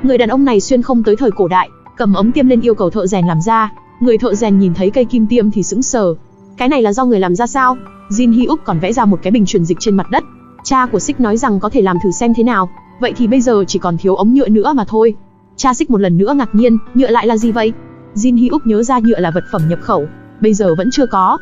Người đàn ông này xuyên không tới thời cổ đại, cầm ống tiêm lên yêu cầu thợ rèn làm ra. Người thợ rèn nhìn thấy cây kim tiêm thì sững sờ. Cái này là do người làm ra sao? Jin Hyuk còn vẽ ra một cái bình truyền dịch trên mặt đất. Cha của Sik nói rằng có thể làm thử xem thế nào. Vậy thì bây giờ chỉ còn thiếu ống nhựa nữa mà thôi. Cha Sik một lần nữa ngạc nhiên, nhựa lại là gì vậy? Jin Hyuk nhớ ra nhựa là vật phẩm nhập khẩu, bây giờ vẫn chưa có.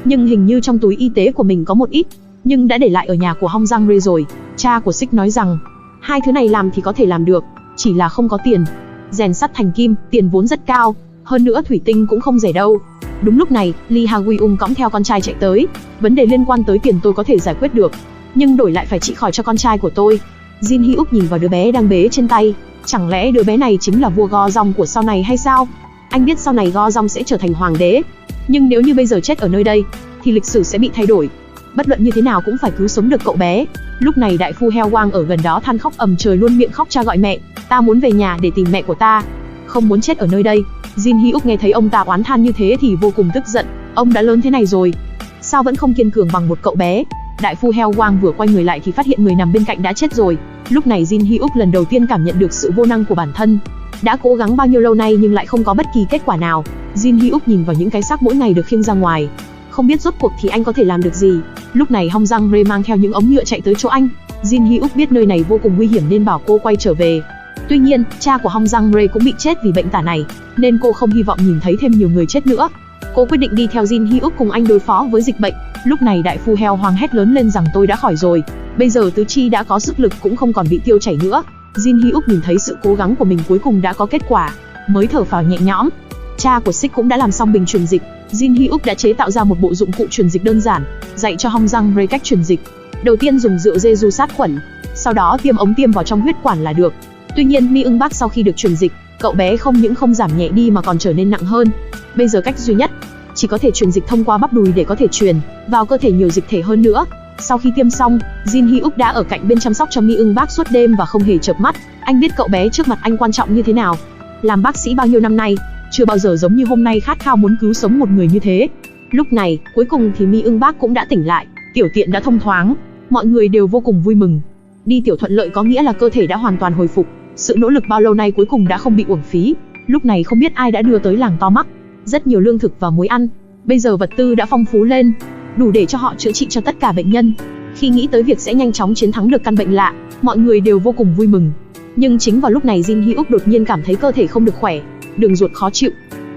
Nhưng hình như trong túi y tế của mình có một ít, nhưng đã để lại ở nhà của Hong Jang-re rồi. Cha của Sik nói rằng, hai thứ này làm thì có thể làm được, chỉ là không có tiền. Rèn sắt thành kim, tiền vốn rất cao, hơn nữa thủy tinh cũng không rẻ đâu. Đúng lúc này, Lee Ha-won cõng theo con trai chạy tới. Vấn đề liên quan tới tiền tôi có thể giải quyết được, nhưng đổi lại phải trị khỏi cho con trai của tôi. Jin Hyuk nhìn vào đứa bé đang bế trên tay. Chẳng lẽ đứa bé này chính là vua Go Dong của sau này hay sao? Anh biết sau này Go Dong sẽ trở thành hoàng đế, nhưng nếu như bây giờ chết ở nơi đây, thì lịch sử sẽ bị thay đổi. Bất luận như thế nào cũng phải cứu sống được cậu bé. Lúc này đại phu Heo Wang ở gần đó than khóc ầm trời luôn miệng khóc cha gọi mẹ. Ta muốn về nhà để tìm mẹ của ta, không muốn chết ở nơi đây. Jin Hyuk nghe thấy ông ta oán than như thế thì vô cùng tức giận. Ông đã lớn thế này rồi, sao vẫn không kiên cường bằng một cậu bé? Đại phu Heo Wang vừa quay người lại thì phát hiện người nằm bên cạnh đã chết rồi. Lúc này Jin Hyuk lần đầu tiên cảm nhận được sự vô năng của bản thân. Đã cố gắng bao nhiêu lâu nay nhưng lại không có bất kỳ kết quả nào. Jin Hyuk nhìn vào những cái xác mỗi ngày được khiêng ra ngoài, không biết rốt cuộc thì anh có thể làm được gì. Lúc này Hong Jang-re mang theo những ống nhựa chạy tới chỗ anh. Jin Hyuk biết nơi này vô cùng nguy hiểm nên bảo cô quay trở về. Tuy nhiên, cha của Hong Jang-re cũng bị chết vì bệnh tả này, nên cô không hy vọng nhìn thấy thêm nhiều người chết nữa. Cô quyết định đi theo Jin Hyuk cùng anh đối phó với dịch bệnh. Lúc này đại phu Heo Hoàng hét lớn lên rằng tôi đã khỏi rồi, bây giờ tứ chi đã có sức lực cũng không còn bị tiêu chảy nữa. Jin Hyuk nhìn thấy sự cố gắng của mình cuối cùng đã có kết quả, mới thở phào nhẹ nhõm. Cha của Sik cũng đã làm xong bình truyền dịch. Jin Hyuk đã chế tạo ra một bộ dụng cụ truyền dịch đơn giản, dạy cho Hong Jang-re cách truyền dịch. Đầu tiên dùng rượu Jeju sát khuẩn, sau đó tiêm ống tiêm vào trong huyết quản là được. Tuy nhiên Mi Ưng Bak sau khi được truyền dịch, cậu bé không những không giảm nhẹ đi mà còn trở nên nặng hơn. Bây giờ cách duy nhất chỉ có thể truyền dịch thông qua bắp đùi để có thể truyền vào cơ thể nhiều dịch thể hơn nữa. Sau khi tiêm xong, Jin Hyuk đã ở cạnh bên chăm sóc cho Mi Ưng Bak suốt đêm và không hề chợp mắt. Anh biết cậu bé trước mặt anh quan trọng như thế nào. Làm bác sĩ bao nhiêu năm nay, chưa bao giờ giống như hôm nay khát khao muốn cứu sống một người như thế. Lúc này, cuối cùng thì Mi Ưng Bak cũng đã tỉnh lại, tiểu tiện đã thông thoáng, mọi người đều vô cùng vui mừng. Đi tiểu thuận lợi có nghĩa là cơ thể đã hoàn toàn hồi phục, sự nỗ lực bao lâu nay cuối cùng đã không bị uổng phí. Lúc này không biết ai đã đưa tới làng To Mắc rất nhiều lương thực và muối ăn. Bây giờ vật tư đã phong phú lên, đủ để cho họ chữa trị cho tất cả bệnh nhân. Khi nghĩ tới việc sẽ nhanh chóng chiến thắng được căn bệnh lạ, mọi người đều vô cùng vui mừng. Nhưng chính vào lúc này Jin Hyuk đột nhiên cảm thấy cơ thể không được khỏe, đường ruột khó chịu.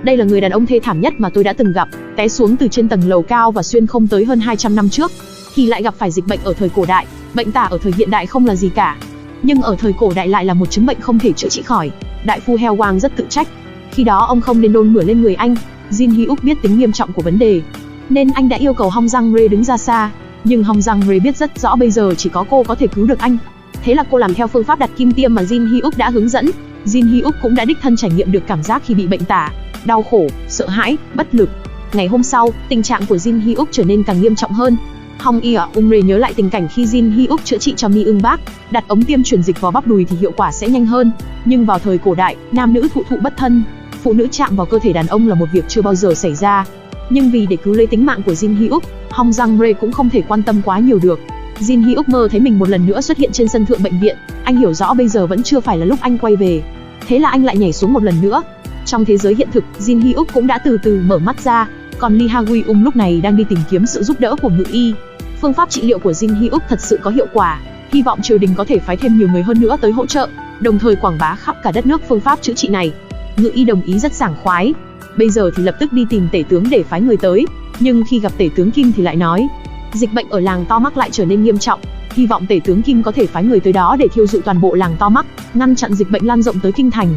Đây là người đàn ông thê thảm nhất mà tôi đã từng gặp, té xuống từ trên tầng lầu cao và xuyên không tới hơn 200 năm trước, thì lại gặp phải dịch bệnh ở thời cổ đại. Bệnh tả ở thời hiện đại không là gì cả, nhưng ở thời cổ đại lại là một chứng bệnh không thể chữa trị khỏi. Đại phu Heo Wang rất tự trách, khi đó ông không nên nôn mửa lên người anh. Jin Hyuk biết tính nghiêm trọng của vấn đề, nên anh đã yêu cầu Hong Jang-re đứng ra xa. Nhưng Hong Jang-re biết rất rõ bây giờ chỉ có cô có thể cứu được anh. Thế là cô làm theo phương pháp đặt kim tiêm mà Jin Hyuk đã hướng dẫn. Jin Hyuk cũng đã đích thân trải nghiệm được cảm giác khi bị bệnh tả, đau khổ, sợ hãi, bất lực. Ngày hôm sau, tình trạng của Jin Hyuk trở nên càng nghiêm trọng hơn. Hong Eun-re nhớ lại tình cảnh khi Jin Hyuk chữa trị cho Mi Ưng Bak, đặt ống tiêm truyền dịch vào bắp đùi thì hiệu quả sẽ nhanh hơn. Nhưng vào thời cổ đại, nam nữ thụ thụ bất thân, phụ nữ chạm vào cơ thể đàn ông là một việc chưa bao giờ xảy ra. Nhưng vì để cứu lấy tính mạng của Jin Hyuk, Hong Jang-re cũng không thể quan tâm quá nhiều được. Jin Hyuk mơ thấy mình một lần nữa xuất hiện trên sân thượng bệnh viện. Anh hiểu rõ bây giờ vẫn chưa phải là lúc anh quay về, thế là anh lại nhảy xuống một lần nữa. Trong thế giới hiện thực, Jin Hyuk cũng đã từ từ mở mắt ra, còn Lee Ha-won lúc này đang đi tìm kiếm sự giúp đỡ của ngự y. Phương pháp trị liệu của Jin Hyuk thật sự có hiệu quả, hy vọng triều đình có thể phái thêm nhiều người hơn nữa tới hỗ trợ, đồng thời quảng bá khắp cả đất nước phương pháp chữa trị này. Ngự y đồng ý rất sảng khoái. Bây giờ thì lập tức đi tìm tể tướng để phái người tới, nhưng khi gặp tể tướng Kim thì lại nói dịch bệnh ở làng To Mắc lại trở nên nghiêm trọng, hy vọng tể tướng Kim có thể phái người tới đó để thiêu rụi toàn bộ làng To Mắc, ngăn chặn dịch bệnh lan rộng tới kinh thành.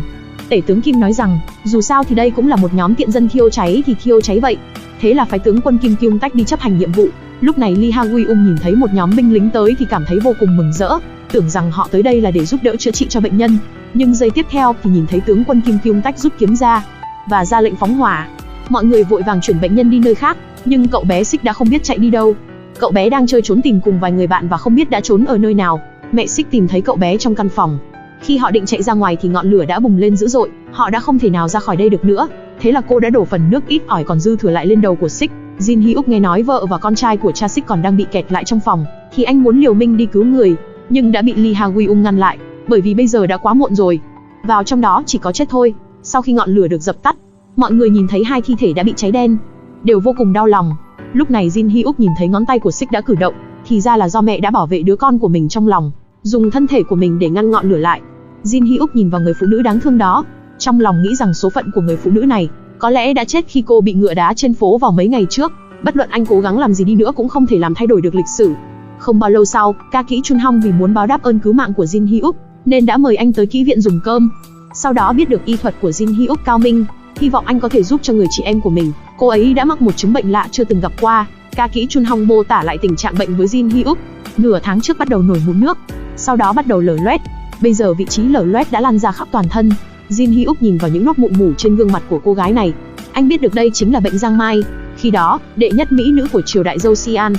Tể tướng Kim nói rằng dù sao thì đây cũng là một nhóm tiện dân thiêu cháy thì thiêu cháy vậy. Thế là phái tướng quân Kim Kyung Tách đi chấp hành nhiệm vụ. Lúc này Lee Ha-won nhìn thấy một nhóm binh lính tới thì cảm thấy vô cùng mừng rỡ, tưởng rằng họ tới đây là để giúp đỡ chữa trị cho bệnh nhân. Nhưng giây tiếp theo thì nhìn thấy tướng quân Kim Kyung Tách rút kiếm ra và ra lệnh phóng hỏa. Mọi người vội vàng chuyển bệnh nhân đi nơi khác, nhưng cậu bé Sik đã không biết chạy đi đâu. Cậu bé đang chơi trốn tìm cùng vài người bạn và không biết đã trốn ở nơi nào. Mẹ Sik tìm thấy cậu bé trong căn phòng. Khi họ định chạy ra ngoài thì ngọn lửa đã bùng lên dữ dội, họ đã không thể nào ra khỏi đây được nữa. Thế là cô đã đổ phần nước ít ỏi còn dư thừa lại lên đầu của Sik. Jin Hyuk nghe nói vợ và con trai của cha Sik còn đang bị kẹt lại trong phòng, thì anh muốn liều命đi cứu người, nhưng đã bị Lee Ha-won ngăn lại, bởi vì bây giờ đã quá muộn rồi. vào trong đó chỉ có chết thôi. Sau khi ngọn lửa được dập tắt, mọi người nhìn thấy hai thi thể đã bị cháy đen, đều vô cùng đau lòng. Lúc này Jin Hyuk nhìn thấy ngón tay của Sik đã cử động, thì ra là do mẹ đã bảo vệ đứa con của mình trong lòng, dùng thân thể của mình để ngăn ngọn lửa lại. Jin Hyuk nhìn vào người phụ nữ đáng thương đó, trong lòng nghĩ rằng số phận của người phụ nữ này có lẽ đã chết khi cô bị ngựa đá trên phố vào mấy ngày trước. Bất luận anh cố gắng làm gì đi nữa cũng không thể làm thay đổi được lịch sử. Không bao lâu sau, ca kỹ Chun Hong vì muốn báo đáp ơn cứu mạng của Jin Hyuk nên đã mời anh tới kỹ viện dùng cơm. Sau đó biết được y thuật của Jin Hyuk cao minh, hy vọng anh có thể giúp cho người chị em của mình. Cô ấy đã mắc một chứng bệnh lạ chưa từng gặp qua. Ca kỹ Chun Hong mô tả lại tình trạng bệnh với Jin Hyuk. Nửa tháng trước bắt đầu nổi mụn nước, sau đó bắt đầu lở loét. Bây giờ vị trí lở loét đã lan ra khắp toàn thân. Jin Hyuk nhìn vào những nốt mụn mủ trên gương mặt của cô gái này, anh biết được đây chính là bệnh giang mai. Khi đó, đệ nhất mỹ nữ của triều đại Joseon,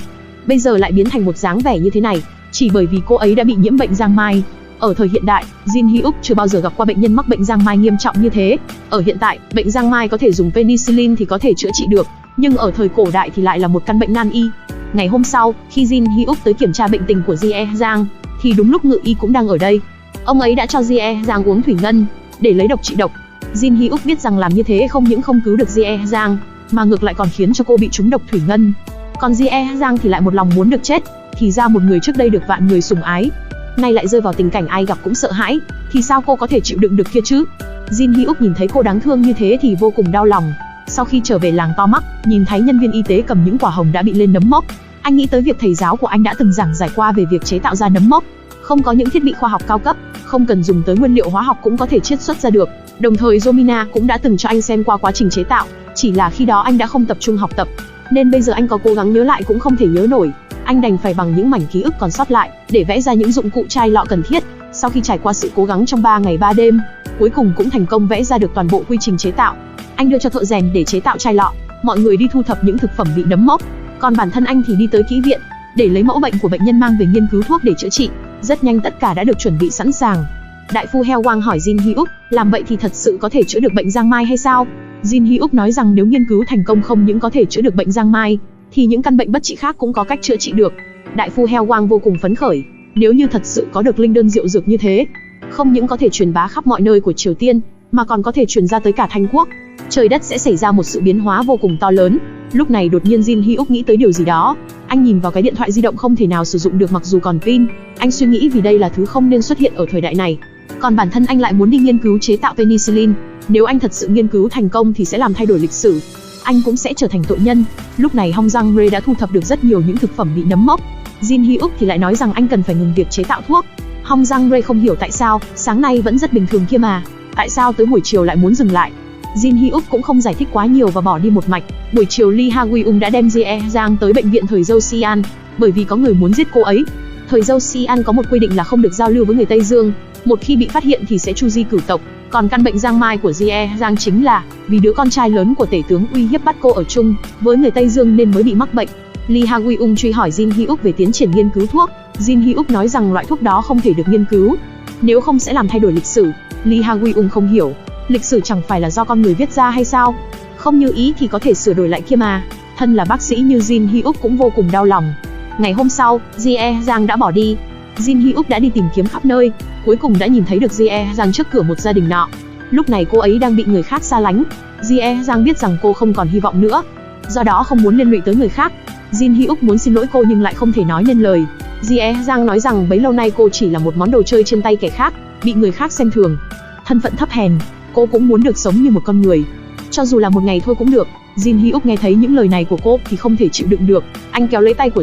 bây giờ lại biến thành một dáng vẻ như thế này, chỉ bởi vì cô ấy đã bị nhiễm bệnh giang mai. Ở thời hiện đại, Jin Hyuk chưa bao giờ gặp qua bệnh nhân mắc bệnh giang mai nghiêm trọng như thế. Ở hiện tại, bệnh giang mai có thể dùng penicillin thì có thể chữa trị được, nhưng ở thời cổ đại thì lại là một căn bệnh nan y. Ngày hôm sau, khi Jin Hyuk tới kiểm tra bệnh tình của Jie Giang, thì đúng lúc ngự y cũng đang ở đây. Ông ấy đã cho Jie Giang uống thủy ngân để lấy độc trị độc. Jin Hyuk biết rằng làm như thế không những không cứu được Jie Giang, mà ngược lại còn khiến cho cô bị trúng độc thủy ngân. Còn Jie Giang thì lại một lòng muốn được chết. Thì ra một người trước đây được vạn người sủng ái, nay lại rơi vào tình cảnh ai gặp cũng sợ hãi, thì sao cô có thể chịu đựng được kia chứ? Jin Hyuk nhìn thấy cô đáng thương như thế thì vô cùng đau lòng. Sau khi trở về làng to mắt, nhìn thấy nhân viên y tế cầm những quả hồng đã bị lên nấm mốc, anh nghĩ tới việc thầy giáo của anh đã từng giảng giải qua về việc chế tạo ra nấm mốc. Không có những thiết bị khoa học cao cấp, không cần dùng tới nguyên liệu hóa học cũng có thể chiết xuất ra được. Đồng thời Jomina cũng đã từng cho anh xem qua quá trình chế tạo, chỉ là khi đó anh đã không tập trung học tập, nên bây giờ anh có cố gắng nhớ lại cũng không thể nhớ nổi. Anh đành phải bằng những mảnh ký ức còn sót lại để vẽ ra những dụng cụ chai lọ cần thiết. Sau khi trải qua sự cố gắng trong 3 ngày 3 đêm, cuối cùng cũng thành công vẽ ra được toàn bộ quy trình chế tạo. Anh đưa cho thợ rèn để chế tạo chai lọ, mọi người đi thu thập những thực phẩm bị nấm mốc, còn bản thân anh thì đi tới kỹ viện để lấy mẫu bệnh của bệnh nhân mang về nghiên cứu thuốc để chữa trị. Rất nhanh tất cả đã được chuẩn bị sẵn sàng. Đại phu Heo Wang hỏi Jin Hyuk, làm vậy thì thật sự có thể chữa được bệnh giang mai hay sao? Jin Hyuk nói rằng nếu nghiên cứu thành công không những có thể chữa được bệnh giang mai, thì những căn bệnh bất trị khác cũng có cách chữa trị được. Đại phu Heo Wang vô cùng phấn khởi, nếu như thật sự có được linh đơn diệu dược như thế, không những có thể truyền bá khắp mọi nơi của Triều Tiên, mà còn có thể truyền ra tới cả Thanh Quốc. Trời đất sẽ xảy ra một sự biến hóa vô cùng to lớn. Lúc này đột nhiên Jin Hyuk nghĩ tới điều gì đó. Anh nhìn vào cái điện thoại di động không thể nào sử dụng được mặc dù còn pin. Anh suy nghĩ vì đây là thứ không nên xuất hiện ở thời đại này. Còn bản thân anh lại muốn đi nghiên cứu chế tạo penicillin. Nếu anh thật sự nghiên cứu thành công thì sẽ làm thay đổi lịch sử. Anh cũng sẽ trở thành tội nhân. Lúc này Hong Giang Rae đã thu thập được rất nhiều những thực phẩm bị nấm mốc. Jin Hyuk thì lại nói rằng anh cần phải ngừng việc chế tạo thuốc. Hong Giang Rae không hiểu tại sao, sáng nay vẫn rất bình thường kia mà, tại sao tới buổi chiều lại muốn dừng lại. Jin Hyuk cũng không giải thích quá nhiều và bỏ đi một mạch. Buổi chiều Lee Ha-wi-ung đã đem Jie Giang tới bệnh viện thời Joseon, bởi vì có người muốn giết cô ấy. Thời Joseon có một quy định là không được giao lưu với người Tây Dương, một khi bị phát hiện thì sẽ tru di cửu tộc. Còn căn bệnh giang mai của Jie Giang chính là vì đứa con trai lớn của tể tướng uy hiếp bắt cô ở chung với người Tây Dương nên mới bị mắc bệnh. Lee Ha-wi-ung truy hỏi Jin Hyuk về tiến triển nghiên cứu thuốc. Jin Hyuk nói rằng loại thuốc đó không thể được nghiên cứu, nếu không sẽ làm thay đổi lịch sử. Lee Ha-wi-ung không hiểu, lịch sử chẳng phải là do con người viết ra hay sao? Không như ý thì có thể sửa đổi lại kia mà. Thân là bác sĩ như Jin Hyuk cũng vô cùng đau lòng. Ngày hôm sau, Jie Giang đã bỏ đi. Jin Hyuk đã đi tìm kiếm khắp nơi, cuối cùng đã nhìn thấy được Jie Giang trước cửa một gia đình nọ. Lúc này cô ấy đang bị người khác xa lánh. Jie Giang biết rằng cô không còn hy vọng nữa, do đó không muốn liên lụy tới người khác. Jin Hyuk muốn xin lỗi cô nhưng lại không thể nói nên lời. Jie Giang nói rằng bấy lâu nay cô chỉ là một món đồ chơi trên tay kẻ khác, bị người khác xem thường, thân phận thấp hèn. Cô cũng muốn được sống như một con người, cho dù là một ngày thôi cũng được. Jin Hyuk nghe thấy những lời này của cô thì không thể chịu đựng được, anh kéo lấy tay của